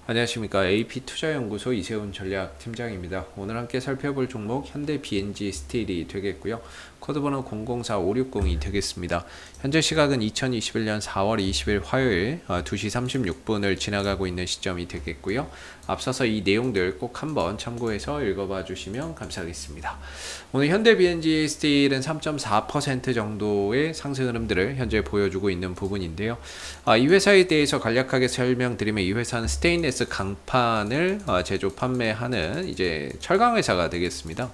안녕하십니까. AP투자연구소 이세훈 전략팀장입니다. 오늘 함께 살펴볼 종목 현대 BNG 스틸이 되겠고요. 코드번호 004560이 되겠습니다. 현재 시각은 2021년 4월 20일 화요일 2시 36분을 지나가고 있는 시점이 되겠고요. 앞서서 이 내용들 꼭 한번 참고해서 읽어봐 주시면 감사하겠습니다. 오늘 현대 BNG 스틸은 3.4% 정도의 상승 흐름들을 현재 보여주고 있는 부분인데요. 이 회사에 대해서 간략하게 설명드리면 이 회사는 스테인레스 강판을 제조 판매하는 이제 철강 회사가 되겠습니다.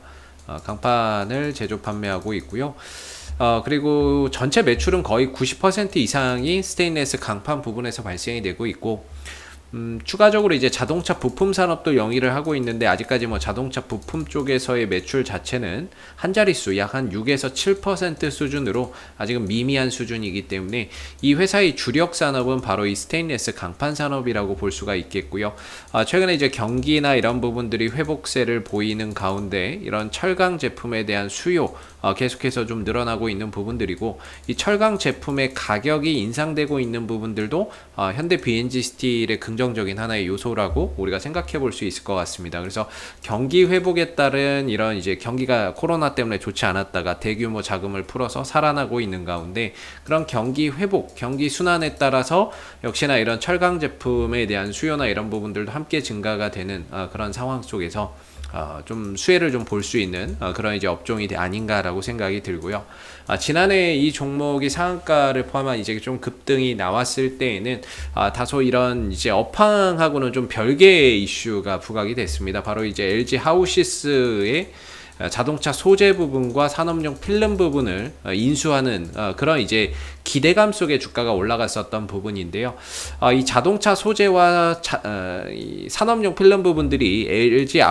강판을 제조 판매하고 있고요. 그리고 전체 매출은 거의 90% 이상이 스테인레스 강판 부분에서 발생이 되고 있고, 추가적으로 이제 자동차 부품 산업도 영위를 하고 있는데 아직까지 뭐 자동차 부품 쪽에서의 매출 자체는 한 자릿수 약 한 6에서 7% 수준으로 아직은 미미한 수준이기 때문에 이 회사의 주력 산업은 바로 이 스테인레스 강판 산업이라고 볼 수가 있겠고요. 최근에 이제 경기나 이런 부분들이 회복세를 보이는 가운데 이런 철강 제품에 대한 수요 계속해서 좀 늘어나고 있는 부분들이고, 이 철강 제품의 가격이 인상되고 있는 부분들도 현대 BNG 스틸의 긍정적인 하나의 요소라고 우리가 생각해 볼 수 있을 것 같습니다. 그래서 경기 회복에 따른 이런 이제 경기가 코로나 때문에 좋지 않았다가 대규모 자금을 풀어서 살아나고 있는 가운데, 그런 경기 회복, 경기 순환에 따라서 역시나 이런 철강 제품에 대한 수요나 이런 부분들도 함께 증가가 되는 그런 상황 속에서 좀 수혜를 좀 볼 수 있는 그런 이제 업종이 아닌가라고 생각이 들고요. 지난해 이 종목이 상한가를 포함한 이제 좀 급등이 나왔을 때에는 다소 이런 이제 업황하고는 좀 별개의 이슈가 부각이 됐습니다. 바로 이제 LG 하우시스의 자동차 소재 부분과 산업용 필름 부분을 인수하는 그런 이제 기대감 속에 주가가 올라갔었던 부분인데요. 이 자동차 소재와 이 산업용 필름 부분들이 LG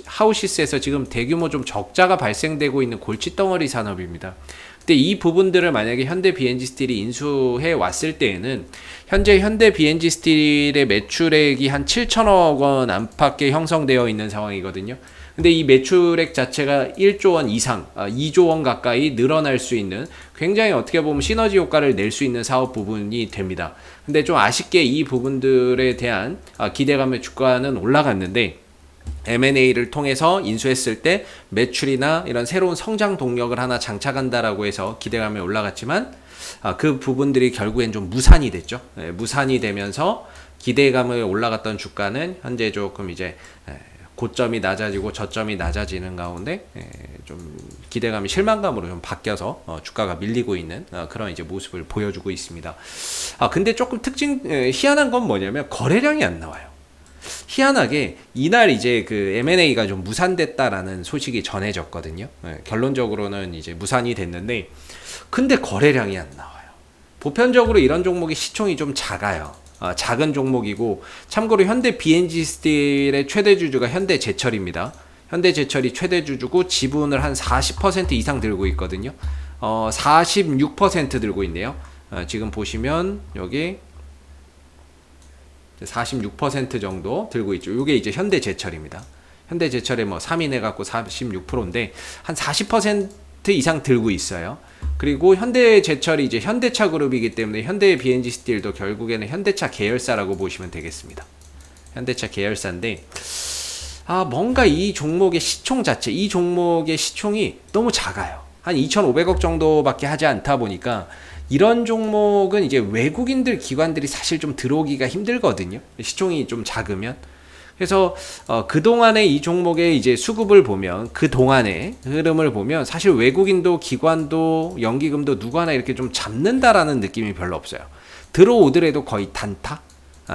하우시스에서 지금 대규모 좀 적자가 발생되고 있는 골칫덩어리 산업입니다. 근데 이 부분들을 만약에 현대 BNG 스틸이 인수해 왔을 때에는 현재 현대 BNG 스틸의 매출액이 한 7천억 원 안팎에 형성되어 있는 상황이거든요. 근데 이 매출액 자체가 1조 원 이상, 2조 원 가까이 늘어날 수 있는, 굉장히 어떻게 보면 시너지 효과를 낼 수 있는 사업 부분이 됩니다. 근데 좀 아쉽게 이 부분들에 대한 기대감의 주가는 올라갔는데, M&A를 통해서 인수했을 때 매출이나 이런 새로운 성장 동력을 하나 장착한다라고 해서 기대감이 올라갔지만, 그 부분들이 결국엔 좀 무산이 됐죠. 무산이 되면서 기대감을 올라갔던 주가는 현재 조금 이제 고점이 낮아지고 저점이 낮아지는 가운데 좀 기대감이 실망감으로 좀 바뀌어서 주가가 밀리고 있는 그런 이제 모습을 보여주고 있습니다. 근데 조금 희한한 건 뭐냐면 거래량이 안 나와요. 희한하게 이날 이제 그 M&A가 좀 무산됐다라는 소식이 전해졌거든요. 결론적으로는 이제 무산이 됐는데, 근데 거래량이 안 나와요. 보편적으로 이런 종목의 시총이 좀 작아요. 작은 종목이고, 참고로 현대 BNG 스틸의 최대 주주가 현대제철입니다. 현대제철이 최대 주주고 지분을 한 40% 이상 들고 있거든요. 46% 들고 있네요. 지금 보시면 여기 46% 정도 들고 있죠. 이게 이제 현대제철입니다. 현대제철의 뭐 3인 해갖고 46%인데 한 40% 이상 들고 있어요. 그리고 현대제철이 이제 현대차 그룹이기 때문에 현대 BNG 스틸도 결국에는 현대차 계열사라고 보시면 되겠습니다. 현대차 계열사인데, 뭔가 이 종목의 시총 자체, 이 종목의 시총이 너무 작아요. 한 2,500억 정도밖에 하지 않다 보니까 이런 종목은 이제 외국인들 기관들이 사실 좀 들어오기가 힘들거든요. 시총이 좀 작으면. 그래서 그동안에 이 종목의 이제 수급을 보면, 그동안의 흐름을 보면 사실 외국인도 기관도 연기금도 누구 하나 이렇게 좀 잡는다라는 느낌이 별로 없어요. 들어오더라도 거의 단타?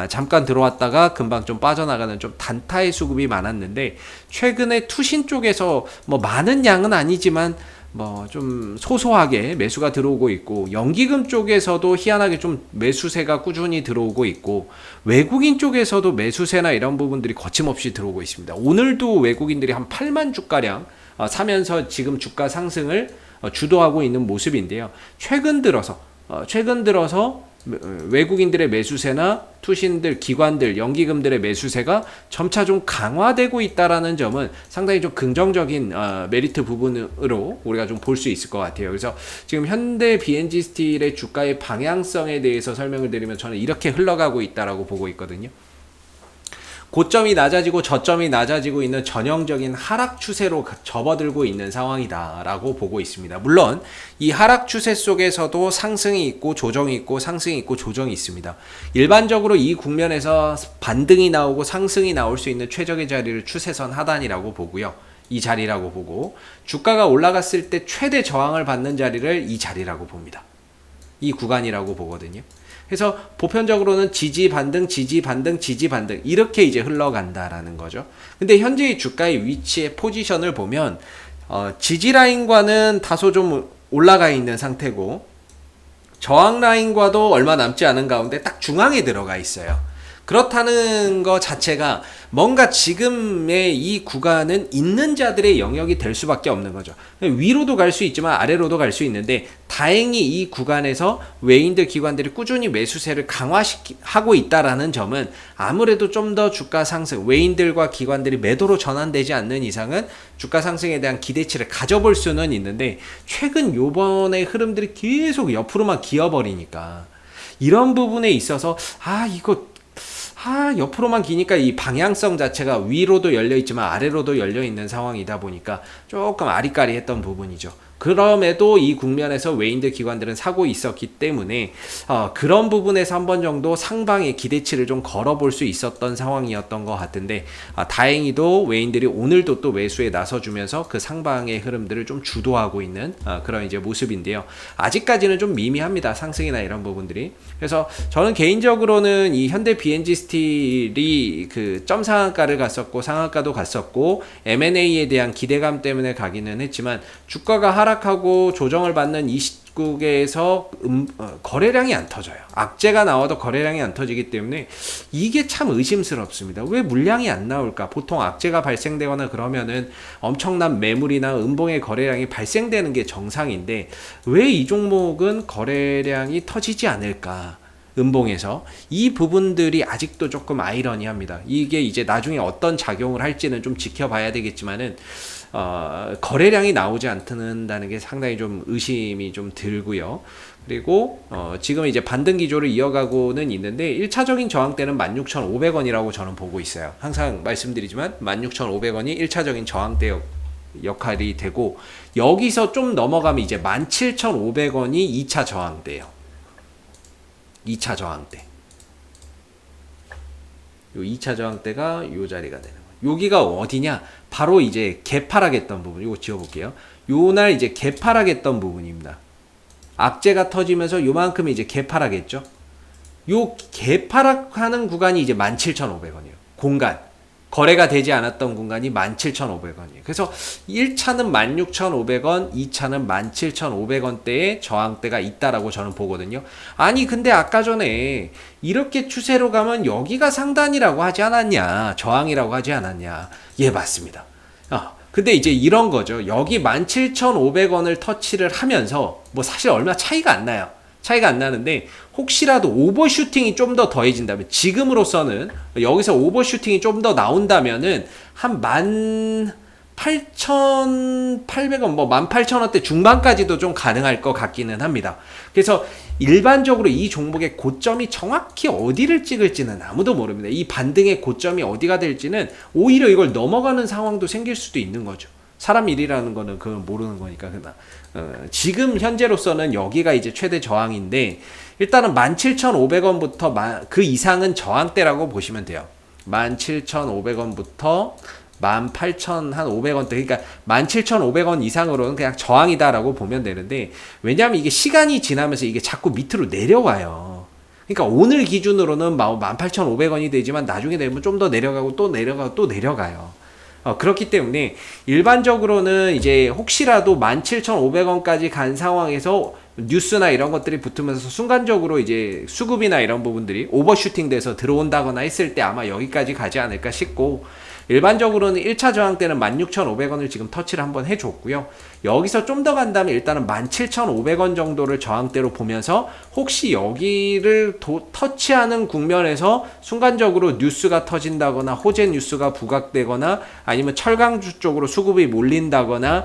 잠깐 들어왔다가 금방 좀 빠져나가는 좀 단타의 수급이 많았는데, 최근에 투신 쪽에서 뭐 많은 양은 아니지만 뭐 좀 소소하게 매수가 들어오고 있고, 연기금 쪽에서도 희한하게 좀 매수세가 꾸준히 들어오고 있고, 외국인 쪽에서도 매수세나 이런 부분들이 거침없이 들어오고 있습니다. 오늘도 외국인들이 한 8만 주가량 사면서 지금 주가 상승을 주도하고 있는 모습인데요. 최근 들어서 외국인들의 매수세나 투신들, 기관들, 연기금들의 매수세가 점차 좀 강화되고 있다라는 점은 상당히 좀 긍정적인 메리트 부분으로 우리가 좀 볼 수 있을 것 같아요. 그래서 지금 현대 BNG 스틸의 주가의 방향성에 대해서 설명을 드리면 저는 이렇게 흘러가고 있다라고 보고 있거든요. 고점이 낮아지고 저점이 낮아지고 있는 전형적인 하락 추세로 접어들고 있는 상황이다라고 보고 있습니다. 물론 이 하락 추세 속에서도 상승이 있고 조정이 있고 상승이 있고 조정이 있습니다. 일반적으로 이 국면에서 반등이 나오고 상승이 나올 수 있는 최적의 자리를 추세선 하단이라고 보고요. 이 자리라고 보고, 주가가 올라갔을 때 최대 저항을 받는 자리를 이 자리라고 봅니다. 이 구간이라고 보거든요. 그래서 보편적으로는 지지 반등 지지 반등 지지 반등 이렇게 이제 흘러간다라는 거죠. 근데 현재의 주가의 위치의 포지션을 보면 지지 라인과는 다소 좀 올라가 있는 상태고, 저항 라인과도 얼마 남지 않은 가운데 딱 중앙에 들어가 있어요. 그렇다는 것 자체가 뭔가 지금의 이 구간은 있는 자들의 영역이 될 수밖에 없는 거죠. 위로도 갈 수 있지만 아래로도 갈 수 있는데, 다행히 이 구간에서 외인들 기관들이 꾸준히 매수세를 강화하고 있다라는 점은 아무래도 좀 더 주가 상승, 외인들과 기관들이 매도로 전환되지 않는 이상은 주가 상승에 대한 기대치를 가져볼 수는 있는데, 최근 요번의 흐름들이 계속 옆으로만 기어버리니까 이런 부분에 있어서 옆으로만 기니까 이 방향성 자체가 위로도 열려있지만 아래로도 열려있는 상황이다 보니까 조금 아리까리했던 부분이죠. 그럼에도 이 국면에서 외인들 기관들은 사고 있었기 때문에 그런 부분에서 한 번 정도 상방의 기대치를 좀 걸어볼 수 있었던 상황이었던 것 같은데, 다행히도 외인들이 오늘도 또 매수에 나서주면서 그 상방의 흐름들을 좀 주도하고 있는 그런 이제 모습인데요. 아직까지는 좀 미미합니다, 상승이나 이런 부분들이. 그래서 저는 개인적으로는 이 현대 BNG 스틸이 그 점 상한가를 갔었고 상한가도 갔었고 M&A에 대한 기대감 때문에 가기는 했지만, 주가가 하락하고 조정을 받는 이 시국에서 거래량이 안 터져요. 악재가 나와도 거래량이 안 터지기 때문에 이게 참 의심스럽습니다. 왜 물량이 안 나올까? 보통 악재가 발생되거나 그러면은 엄청난 매물이나 음봉의 거래량이 발생되는 게 정상인데, 왜 이 종목은 거래량이 터지지 않을까? 음봉에서 이 부분들이 아직도 조금 아이러니합니다. 이게 이제 나중에 어떤 작용을 할지는 좀 지켜봐야 되겠지만은 거래량이 나오지 않는다는 게 상당히 좀 의심이 좀 들고요. 그리고 지금 이제 반등 기조를 이어가고는 있는데 1차적인 저항대는 16,500원이라고 저는 보고 있어요. 항상 말씀드리지만 16,500원이 1차적인 저항대 역할이 되고, 여기서 좀 넘어가면 이제 17,500원이 2차 저항대예요. 2차 저항대. 요 2차 저항대가 요 자리가 되는 거예요. 여기가 어디냐? 바로 이제 개파락했던 부분. 이거 지워볼게요. 요날 이제 개파락했던 부분입니다. 악재가 터지면서 요만큼 이제 개파락했죠. 요 개파락하는 구간이 이제 17,500원이에요. 공간. 거래가 되지 않았던 공간이 17,500원이에요. 그래서 1차는 16,500원, 2차는 17,500원대의 저항대가 있다라고 저는 보거든요. 아니 근데 아까 전에 이렇게 추세로 가면 여기가 상단이라고 하지 않았냐, 저항이라고 하지 않았냐. 예, 맞습니다. 근데 이제 이런 거죠. 여기 17,500원을 터치를 하면서 뭐 사실 얼마 차이가 안 나요. 차이가 안 나는데, 혹시라도 오버슈팅이 좀 더 더해진다면, 지금으로서는 여기서 오버슈팅이 좀 더 나온다면은 한 18,800원, 뭐 18,000원대 중반까지도 좀 가능할 것 같기는 합니다. 그래서 일반적으로 이 종목의 고점이 정확히 어디를 찍을지는 아무도 모릅니다. 이 반등의 고점이 어디가 될지는 오히려 이걸 넘어가는 상황도 생길 수도 있는 거죠. 사람 일이라는 거는 그건 모르는 거니까. 지금 현재로서는 여기가 이제 최대 저항인데, 일단은 17,500원부터 그 이상은 저항대라고 보시면 돼요. 17,500원부터 18,500원대, 그러니까 17,500원 이상으로는 그냥 저항이다라고 보면 되는데, 왜냐하면 이게 시간이 지나면서 이게 자꾸 밑으로 내려와요. 그러니까 오늘 기준으로는 18,500원이 되지만 나중에 되면 좀 더 내려가고 또 내려가고 또 내려가요. 그렇기 때문에 일반적으로는 이제 혹시라도 17,500원까지 간 상황에서 뉴스나 이런 것들이 붙으면서 순간적으로 이제 수급이나 이런 부분들이 오버슈팅 돼서 들어온다거나 했을 때 아마 여기까지 가지 않을까 싶고, 일반적으로는 1차 저항대는 16,500원을 지금 터치를 한번 해줬고요. 여기서 좀 더 간다면 일단은 17,500원 정도를 저항대로 보면서 혹시 여기를 터치하는 국면에서 순간적으로 뉴스가 터진다거나 호재 뉴스가 부각되거나 아니면 철강주 쪽으로 수급이 몰린다거나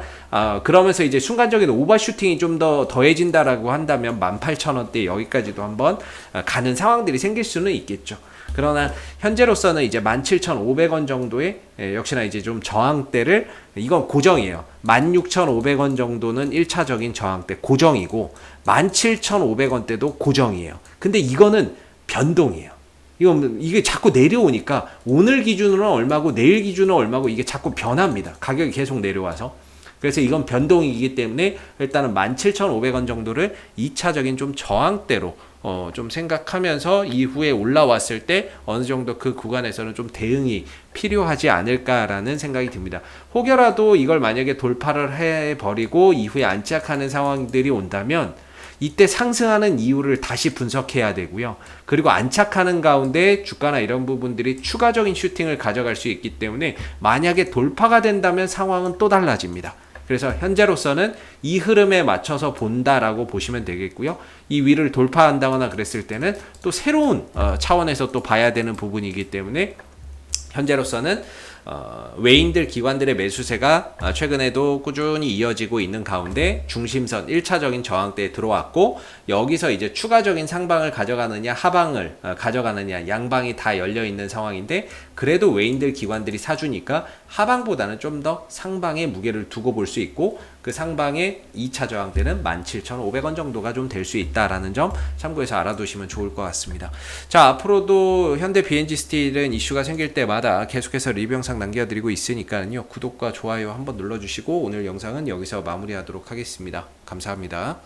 그러면서 이제 순간적인 오버슈팅이 좀 더 더해진다라고 한다면 18,000원대 여기까지도 한번 가는 상황들이 생길 수는 있겠죠. 그러나 현재로서는 이제 17,500원 정도의 역시나 이제 좀 저항대를, 이건 고정이에요. 16,500원 정도는 1차적인 저항대 고정이고 17,500원대도 고정이에요. 근데 이거는 변동이에요. 이게 자꾸 내려오니까 오늘 기준으로는 얼마고 내일 기준으로는 얼마고 이게 자꾸 변합니다. 가격이 계속 내려와서. 그래서 이건 변동이기 때문에 일단은 17,500원 정도를 2차적인 좀 저항대로 좀 생각하면서 이후에 올라왔을 때 어느 정도 그 구간에서는 좀 대응이 필요하지 않을까라는 생각이 듭니다. 혹여라도 이걸 만약에 돌파를 해버리고 이후에 안착하는 상황들이 온다면 이때 상승하는 이유를 다시 분석해야 되고요. 그리고 안착하는 가운데 주가나 이런 부분들이 추가적인 슈팅을 가져갈 수 있기 때문에 만약에 돌파가 된다면 상황은 또 달라집니다. 그래서 현재로서는 이 흐름에 맞춰서 본다라고 보시면 되겠고요. 이 위를 돌파한다거나 그랬을 때는 또 새로운 차원에서 또 봐야 되는 부분이기 때문에 현재로서는 외인들 기관들의 매수세가 최근에도 꾸준히 이어지고 있는 가운데 중심선 1차적인 저항대에 들어왔고 여기서 이제 추가적인 상방을 가져가느냐 하방을 가져가느냐 양방이 다 열려 있는 상황인데 그래도 외인들 기관들이 사주니까 하방보다는 좀 더 상방에 무게를 두고 볼 수 있고 그 상방의 2차 저항대는 17,500원 정도가 좀 될 수 있다라는 점 참고해서 알아두시면 좋을 것 같습니다. 자, 앞으로도 현대 BNG 스틸은 이슈가 생길 때마다 계속해서 리뷰 영상 남겨드리고 있으니까요. 구독과 좋아요 한번 눌러주시고 오늘 영상은 여기서 마무리하도록 하겠습니다. 감사합니다.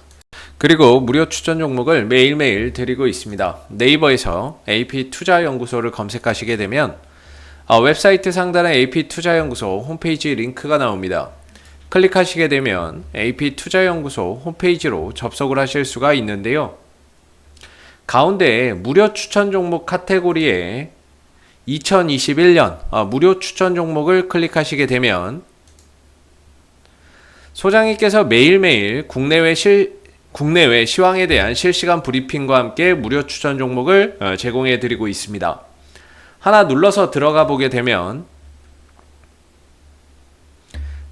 그리고 무료 추천 종목을 매일매일 드리고 있습니다. 네이버에서 AP투자연구소를 검색하시게 되면 웹사이트 상단에 AP투자연구소 홈페이지 링크가 나옵니다. 클릭하시게 되면 AP투자연구소 홈페이지로 접속을 하실 수가 있는데요. 가운데 무료 추천 종목 카테고리에 2021년 무료 추천 종목을 클릭하시게 되면 소장님께서 매일매일 국내외 시황에 대한 실시간 브리핑과 함께 무료 추천 종목을 제공해 드리고 있습니다. 하나 눌러서 들어가 보게 되면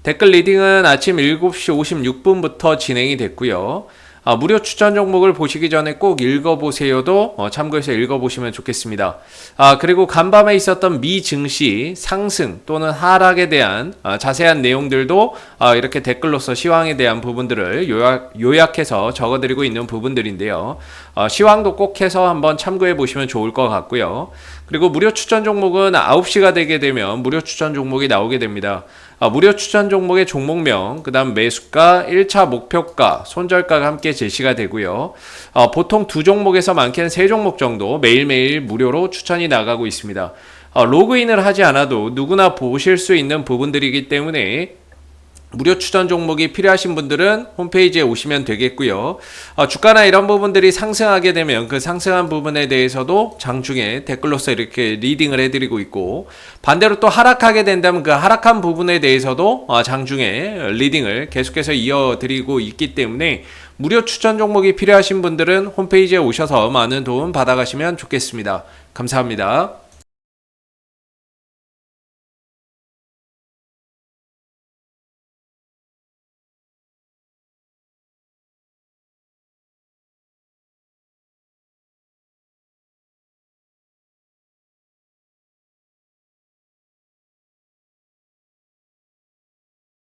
댓글 리딩은 아침 7시 56분부터 진행이 됐고요. 무료 추천 종목을 보시기 전에 꼭 읽어보세요도 참고해서 읽어보시면 좋겠습니다. 그리고 간밤에 있었던 미 증시 상승 또는 하락에 대한 자세한 내용들도 이렇게 댓글로서 시황에 대한 부분들을 요약해서 적어드리고 있는 부분들인데요. 시황도 꼭 해서 한번 참고해 보시면 좋을 것 같고요. 그리고 무료 추천 종목은 9시가 되게 되면 무료 추천 종목이 나오게 됩니다. 무료 추천 종목의 종목명, 그 다음 매수가, 1차 목표가, 손절가가 함께 제시가 되고요. 보통 두 종목에서 많게는 세 종목 정도 매일매일 무료로 추천이 나가고 있습니다. 로그인을 하지 않아도 누구나 보실 수 있는 부분들이기 때문에 무료 추천 종목이 필요하신 분들은 홈페이지에 오시면 되겠고요. 주가나 이런 부분들이 상승하게 되면 그 상승한 부분에 대해서도 장중에 댓글로서 이렇게 리딩을 해드리고 있고 반대로 또 하락하게 된다면 그 하락한 부분에 대해서도 장중에 리딩을 계속해서 이어드리고 있기 때문에 무료 추천 종목이 필요하신 분들은 홈페이지에 오셔서 많은 도움 받아가시면 좋겠습니다. 감사합니다.